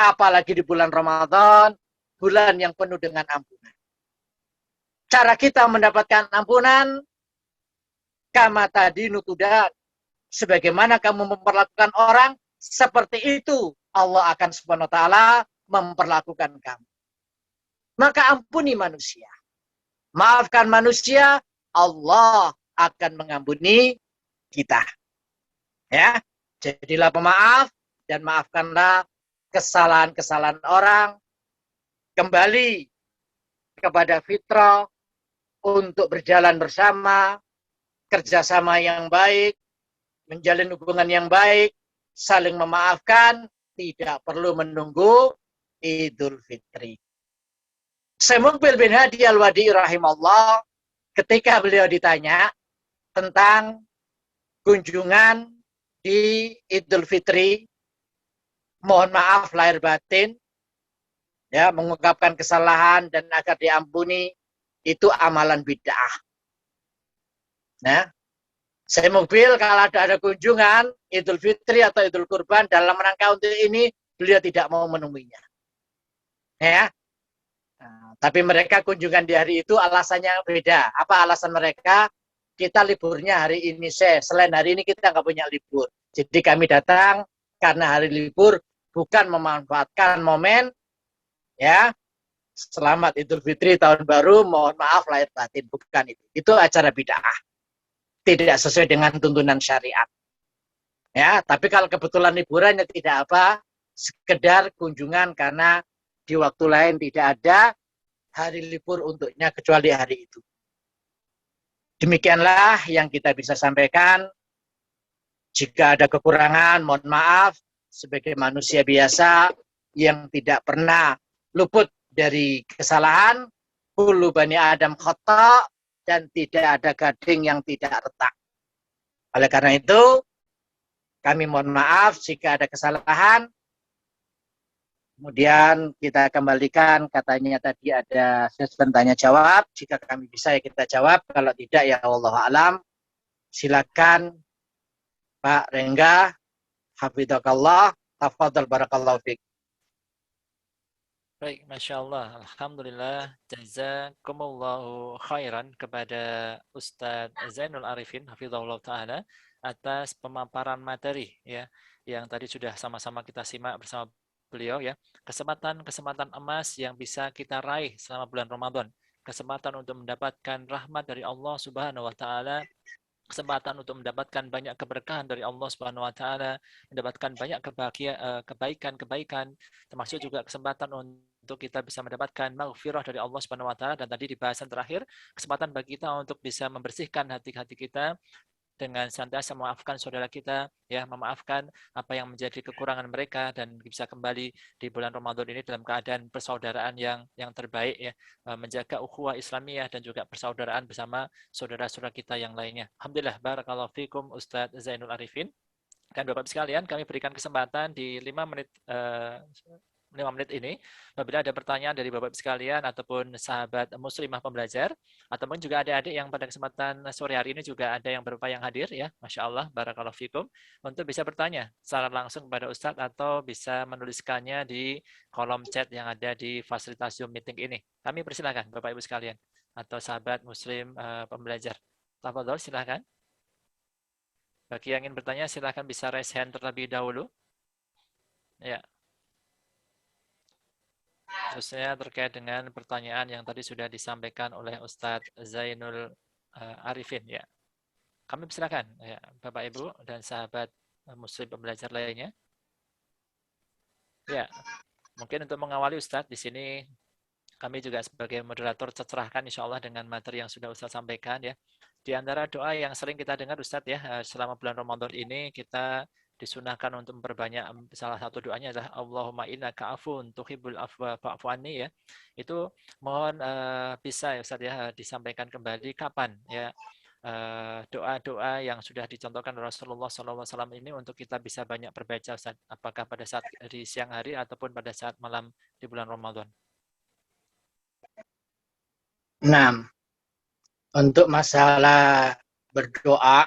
Apalagi di bulan Ramadan, bulan yang penuh dengan ampunan. Cara kita mendapatkan ampunan, kama tadinu tudan. Sebagaimana kamu memperlakukan orang, seperti itu Allah akan subhanahu wa ta'ala memperlakukan kamu. Maka ampuni manusia. Maafkan manusia, Allah akan mengampuni kita. Ya, jadilah pemaaf dan maafkanlah kesalahan-kesalahan orang. Kembali kepada fitrah untuk berjalan bersama, kerjasama yang baik, menjalin hubungan yang baik, saling memaafkan, tidak perlu menunggu Idul Fitri. Syekh Muqbil bin Hadi Al-Wadi rahimahullah, ketika beliau ditanya tentang kunjungan di Idul Fitri, mohon maaf lahir batin, ya, mengungkapkan kesalahan dan agar diampuni, itu amalan bid'ah. Nah, Syekh Muqbil kalau ada kunjungan Idul Fitri atau Idul Kurban dalam rangka untuk ini, beliau tidak mau menemuinya. Ya. Nah, tapi mereka kunjungan di hari itu alasannya beda. Apa alasan mereka? Kita liburnya hari ini, selain hari ini kita nggak punya libur. Jadi kami datang karena hari libur, bukan memanfaatkan momen, ya, selamat Idul Fitri tahun baru, mohon maaf lahir batin, bukan itu. Itu acara bid'ah, tidak sesuai dengan tuntunan syariat. Ya, tapi kalau kebetulan liburannya tidak apa, sekedar kunjungan karena di waktu lain tidak ada hari libur untuknya kecuali hari itu. Demikianlah yang kita bisa sampaikan. Jika ada kekurangan, mohon maaf sebagai manusia biasa yang tidak pernah luput dari kesalahan. Kullu bani Adam khata, dan tidak ada gading yang tidak retak. Oleh karena itu, kami mohon maaf jika ada kesalahan. Kemudian kita kembalikan, katanya tadi ada sesi tanya jawab. Jika kami bisa ya kita jawab, kalau tidak ya Allah alam. Silakan Pak Rengga, hafidzakallah, tafadhal barakallahu fiik. Baik, Masya Allah. Alhamdulillah. Jazakumullahu khairan kepada Ustadz Zainul Arifin, hafizahullah ta'ala, atas pemaparan materi ya, yang tadi sudah sama-sama kita simak bersama beliau ya. Kesempatan emas yang bisa kita raih selama bulan Ramadan. Kesempatan untuk mendapatkan rahmat dari Allah Subhanahu wa taala, kesempatan untuk mendapatkan banyak keberkahan dari Allah Subhanahu wa taala, mendapatkan banyak kebaikan-kebaikan, termasuk juga kesempatan untuk kita bisa mendapatkan maghfirah dari Allah Subhanahu wa taala, dan tadi di bahasan terakhir kesempatan bagi kita untuk bisa membersihkan hati-hati kita dengan senantiasa memaafkan saudara kita, ya, memaafkan apa yang menjadi kekurangan mereka dan bisa kembali di bulan Ramadan ini dalam keadaan persaudaraan yang terbaik, ya, menjaga ukhuwah Islamiyah dan juga persaudaraan bersama saudara-saudara kita yang lainnya. Alhamdulillah, barakallahu fikum Ustadz Zainul Arifin. Dan Bapak sekalian, kami berikan kesempatan di 5 menit ini, apabila ada pertanyaan dari Bapak sekalian ataupun sahabat muslimah pembelajar, ataupun juga adik-adik yang pada kesempatan sore hari ini juga ada yang berupa yang hadir, ya, Masya Allah, barakallahu fikum, untuk bisa bertanya secara langsung kepada Ustadz atau bisa menuliskannya di kolom chat yang ada di fasilitas Zoom meeting ini. Kami persilakan Bapak Ibu sekalian atau sahabat muslim pembelajar. Tafadhol, silakan. Bagi yang ingin bertanya, silakan bisa raise hand terlebih dahulu. Ya. Khususnya terkait dengan pertanyaan yang tadi sudah disampaikan oleh Ustadz Zainul Arifin, ya. Kami persilakan, ya, Bapak Ibu dan sahabat muslim pembelajar lainnya. Ya, mungkin untuk mengawali Ustadz, di sini kami juga sebagai moderator tercerahkan insya Allah dengan materi yang sudah Ustadz sampaikan, ya. Di antara doa yang sering kita dengar Ustadz, ya, selama bulan Ramadan ini kita disunahkan untuk memperbanyak, salah satu doanya adalah Allahumma innaka afun tuhibbul afwa fa'fu anni, ya. Itu mohon bisa ya Ustadz, ya, disampaikan kembali kapan, ya, doa-doa yang sudah dicontohkan Rasulullah SAW ini untuk kita bisa banyak berbaca Ustadz. Apakah pada saat di siang hari ataupun pada saat malam di bulan Ramadan? Nah, untuk masalah berdoa,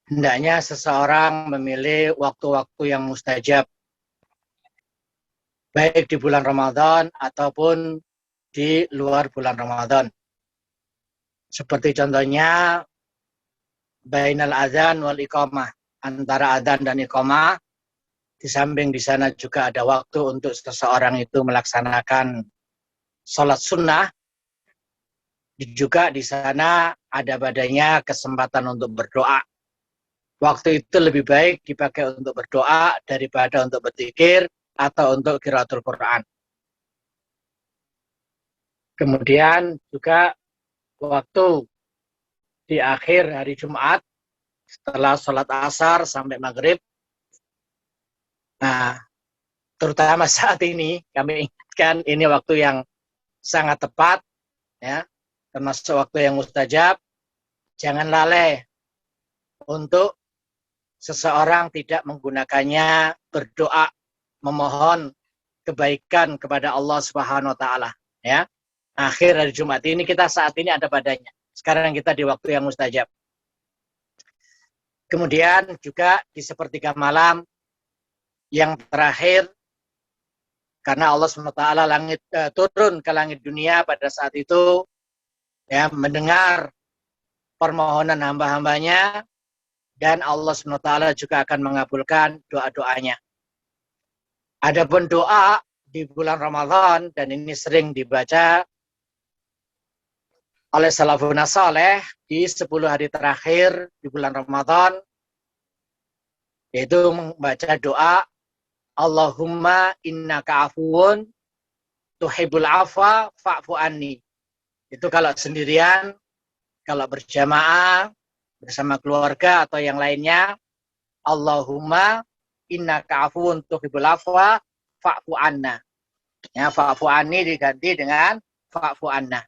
hendaknya seseorang memilih waktu-waktu yang mustajab, baik di bulan Ramadan ataupun di luar bulan Ramadan. Seperti contohnya, bainal adzan wal iqamah, antara adzan dan iqamah, di samping di sana juga ada waktu untuk seseorang itu melaksanakan sholat sunnah, juga di sana ada padanya kesempatan untuk berdoa. Waktu itu lebih baik dipakai untuk berdoa daripada untuk berzikir atau untuk qiraatul Quran. Kemudian juga waktu di akhir hari Jumat setelah sholat asar sampai maghrib. Nah, terutama saat ini kami ingatkan ini waktu yang sangat tepat, ya, termasuk waktu yang mustajab. Jangan lalai untuk seseorang tidak menggunakannya berdoa, memohon kebaikan kepada Allah Subhanahu wa taala, ya. Akhir hari Jumat ini kita saat ini ada padanya. Sekarang kita di waktu yang mustajab. Kemudian juga di sepertiga malam yang terakhir, karena Allah SWT turun ke langit dunia pada saat itu, ya, mendengar permohonan hamba-hambanya, dan Allah SWT juga akan mengabulkan doa-doanya. Adapun doa di bulan Ramadan, dan ini sering dibaca oleh salafun saleh di 10 hari terakhir di bulan Ramadan, yaitu membaca doa Allahumma innaka afuwun tuhibbul afwa fa'fu anni. Itu kalau sendirian, kalau berjamaah bersama keluarga atau yang lainnya, Allahumma innaka afuwun tuhibbul afwa fa'fu anna. Ya, fa'fu anni diganti dengan fa'fu anna.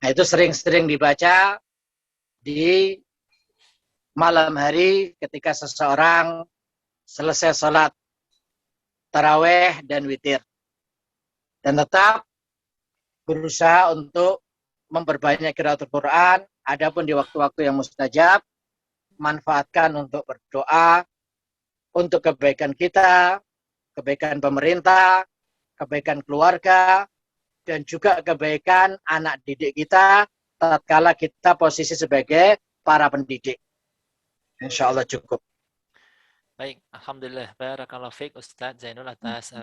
Nah, itu sering-sering dibaca di malam hari ketika seseorang selesai sholat taraweh dan witir. Dan tetap berusaha untuk memperbanyak qiraatul Quran. Adapun di waktu-waktu yang mustajab, manfaatkan untuk berdoa untuk kebaikan kita, kebaikan pemerintah, kebaikan keluarga, dan juga kebaikan anak didik kita tatkala kita posisi sebagai para pendidik. Insya Allah cukup. Baik, Alhamdulillah, barakallahu fiik Ustadz Zainul atas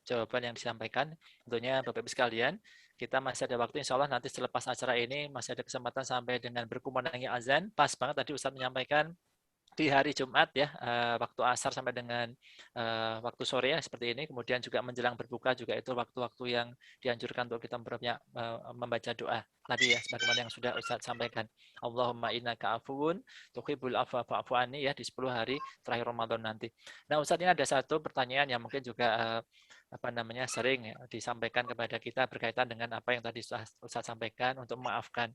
jawaban yang disampaikan. Tentunya Bapak Ibu sekalian, kita masih ada waktu, insya Allah nanti selepas acara ini masih ada kesempatan sampai dengan berkumandangnya azan. Pas banget tadi Ustadz menyampaikan di hari Jumat ya, waktu asar sampai dengan waktu sore ya seperti ini. Kemudian juga menjelang berbuka juga itu waktu-waktu yang dianjurkan untuk kita membaca doa tadi ya, sebagaimana yang sudah Ustadz sampaikan. Allahumma innaka afuwun tuhibbul afwa fa'fu anni ya, di 10 hari terakhir Ramadan nanti. Nah Ustadz, ini ada satu pertanyaan yang mungkin juga sering ya, disampaikan kepada kita berkaitan dengan apa yang tadi Ustadz sampaikan untuk memaafkan.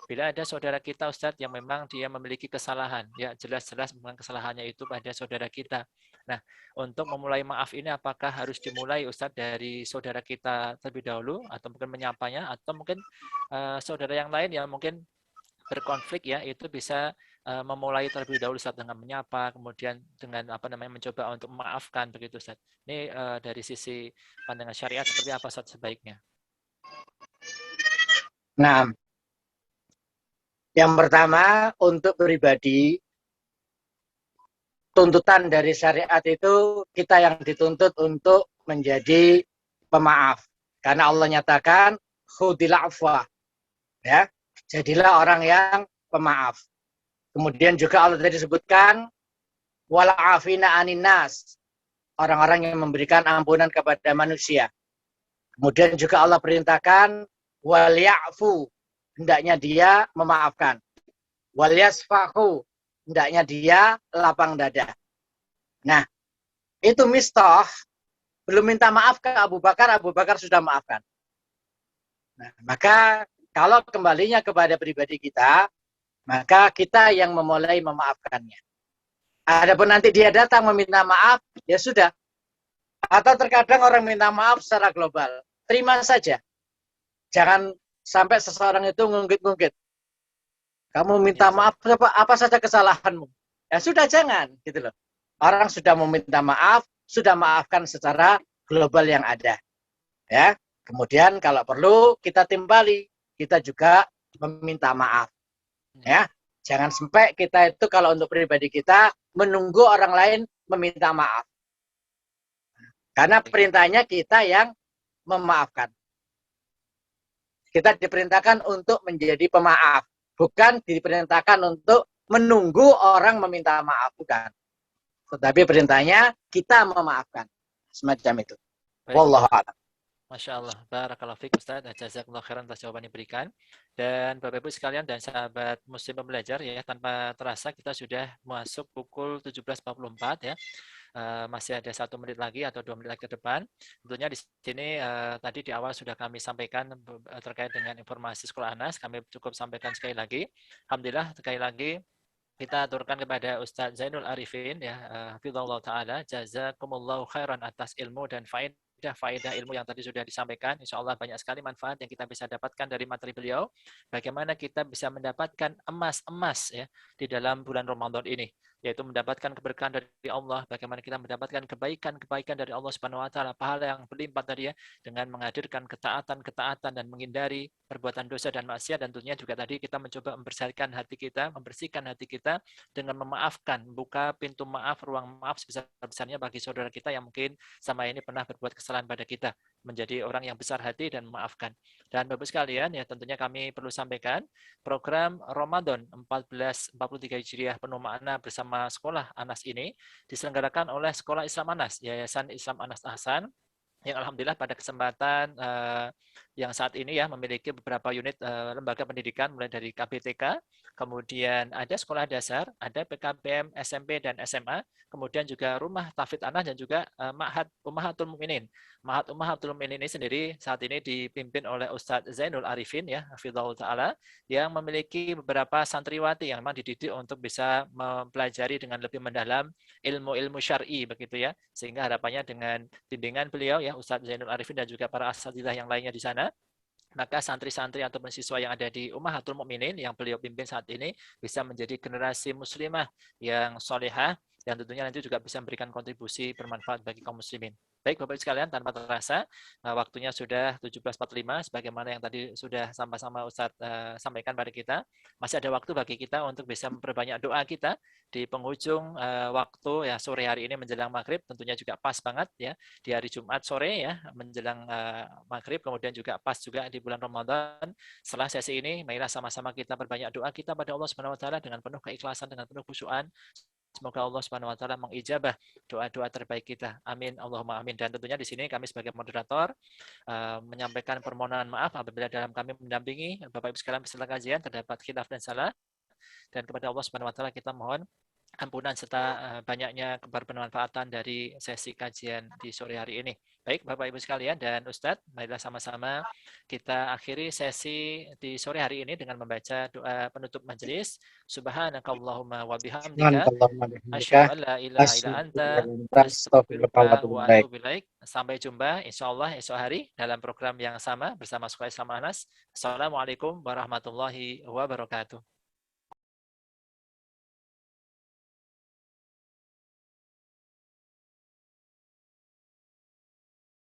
Bila ada saudara kita Ustadz yang memang dia memiliki kesalahan, ya jelas-jelas memang kesalahannya itu pada saudara kita. Nah, untuk memulai maaf ini apakah harus dimulai Ustadz dari saudara kita terlebih dahulu, atau mungkin menyapanya, atau mungkin saudara yang lain yang mungkin berkonflik ya, itu bisa memulai terlebih dahulu Ustaz dengan menyapa, kemudian dengan mencoba untuk memaafkan begitu Ustaz. Ini dari sisi pandangan syariat seperti apa Ustaz sebaiknya? Nah, yang pertama untuk pribadi, tuntutan dari syariat itu kita yang dituntut untuk menjadi pemaaf. Karena Allah nyatakan khudil afwa. Ya, jadilah orang yang pemaaf. Kemudian juga Allah tadi sebutkan wala afina anin nas, orang-orang yang memberikan ampunan kepada manusia. Kemudian juga Allah perintahkan wal ya'fu, hendaknya dia memaafkan. Wal yasfahu, hendaknya dia lapang dada. Nah, itu Mistah belum minta maaf ke Abu Bakar sudah maafkan. Nah, maka kalau kembalinya kepada pribadi kita, maka kita yang memulai memaafkannya. Adapun nanti dia datang meminta maaf, ya sudah. Atau terkadang orang minta maaf secara global, terima saja. Jangan sampai seseorang itu ngungkit-ngungkit. Kamu minta maaf apa saja kesalahanmu. Ya sudah, jangan gitu loh. Orang sudah meminta maaf, sudah maafkan secara global yang ada. Ya. Kemudian kalau perlu kita timbali, kita juga meminta maaf. Ya, jangan sampai kita itu kalau untuk pribadi kita menunggu orang lain meminta maaf. Karena perintahnya kita yang memaafkan. Kita diperintahkan untuk menjadi pemaaf, bukan diperintahkan untuk menunggu orang meminta maaf, bukan. Tetapi perintahnya kita memaafkan. Semacam itu. Wallahu a'lam. Masya Allah, barakallahu fiik Ustaz, jazakallahu khairan atas jawaban yang diberikan. Dan Bapak Ibu sekalian dan sahabat muslim pembelajar ya, tanpa terasa kita sudah masuk pukul 17.44 ya. Masih ada 1 menit lagi atau 2 menit lagi ke depan. Tentunya di sini tadi di awal sudah kami sampaikan terkait dengan informasi sekolah Anas, kami cukup sampaikan sekali lagi. Alhamdulillah sekali lagi kita aturkan kepada Ustadz Zainul Arifin ya, hafizahullah taala, jazakumullahu khairan atas ilmu dan faedah ilmu yang tadi sudah disampaikan. Insya Allah banyak sekali manfaat yang kita bisa dapatkan dari materi beliau. Bagaimana kita bisa mendapatkan emas ya di dalam bulan Ramadan ini, yaitu mendapatkan keberkahan dari Allah, bagaimana kita mendapatkan kebaikan dari Allah Subhanahu wa taala, pahala yang berlimpah tadi ya, dengan menghadirkan ketaatan dan menghindari perbuatan dosa dan maksiat, dan tentunya juga tadi kita mencoba membersihkan hati kita dengan memaafkan, buka pintu maaf, ruang maaf sebesar-besarnya bagi saudara kita yang mungkin sama ini pernah berbuat kesalahan pada kita, menjadi orang yang besar hati dan memaafkan. Dan Bapak sekalian ya, tentunya kami perlu sampaikan program Ramadan 1443 Hijriah penuh makna bersama Sekolah Anas ini diselenggarakan oleh Sekolah Islam Anas, Yayasan Islam Anas Ahsan, yang alhamdulillah pada kesempatan yang saat ini ya memiliki beberapa unit lembaga pendidikan mulai dari KBTK, kemudian ada sekolah dasar, ada PKBM, SMP dan SMA, kemudian juga Rumah Tahfidz Anas dan juga Ma'had Ummahatul Mukminin. Ma'had Ummahatul Mukminin ini sendiri saat ini dipimpin oleh Ustadz Zainul Arifin ya, hafizahullah taala, yang memiliki beberapa santriwati yang memang dididik untuk bisa mempelajari dengan lebih mendalam ilmu-ilmu syar'i begitu ya, sehingga harapannya dengan bimbingan beliau ya Ustadz Zainul Arifin dan juga para asatidzah yang lainnya di sana, maka santri-santri atau siswa yang ada di Ummahatul Mukminin yang beliau pimpin saat ini bisa menjadi generasi muslimah yang solehah, dan tentunya nanti juga bisa memberikan kontribusi bermanfaat bagi kaum muslimin. Baik Bapak Ibu sekalian, tanpa terasa waktunya sudah 17.45, sebagaimana yang tadi sudah sama-sama Ustadz sampaikan pada kita. Masih ada waktu bagi kita untuk bisa memperbanyak doa kita di penghujung waktu ya, sore hari ini menjelang maghrib, tentunya juga pas banget ya di hari Jumat sore ya menjelang maghrib, kemudian juga pas juga di bulan Ramadan. Setelah sesi ini, marilah sama-sama kita perbanyak doa kita pada Allah Subhanahu wa taala dengan penuh keikhlasan, dengan penuh khusyuan. Semoga Allah Subhanahu wa taala mengijabah doa-doa terbaik kita. Amin Allahumma amin. Dan tentunya di sini kami sebagai moderator menyampaikan permohonan maaf apabila dalam kami mendampingi Bapak Ibu sekalian peserta kajian terdapat khilaf dan salah, dan kepada Allah Subhanahu wa taala kita mohon ampunan serta banyaknya bermanfaatan dari sesi kajian di sore hari ini. Baik Bapak Ibu sekalian dan Ustadz, marilah sama-sama kita akhiri sesi di sore hari ini dengan membaca doa penutup majelis. Subhanakallahumma wa bihamdika asyhadu an la ilaha illa anta astaghfiruka wa atubu ilaik. Sampai jumpa insyaallah esok hari dalam program yang sama bersama Sekolah Islam Anas. Assalamualaikum warahmatullahi wabarakatuh.